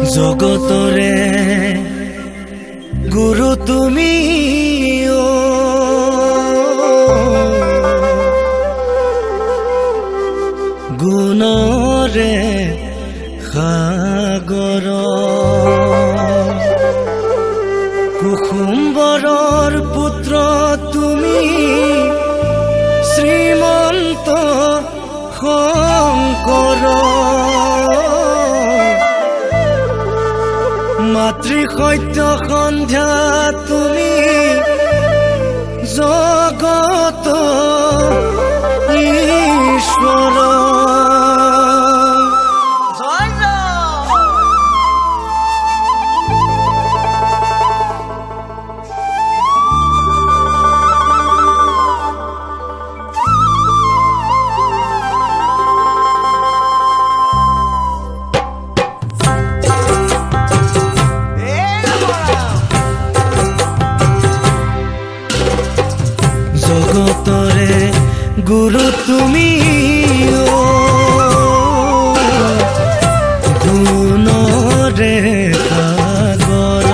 জগতৰে গুৰু তুমি গুণৰে সাগৰ কুসুম্বৰৰ পুত্ৰ তুমি শ্ৰীমন্ত শংকৰ মাতৃ সত্য সন্ধ্যা তুমি জগত ঈশ্বৰ জগতৰে গুৰু তুমি গুণৰে সাগৰ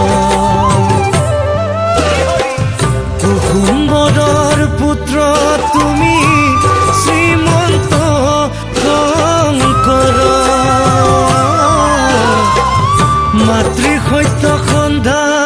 কুসুম্বৰৰ পুত্ৰ তুমি শ্ৰীমন্ত শংকৰ মাতৃ সত্য সন্ধ্যা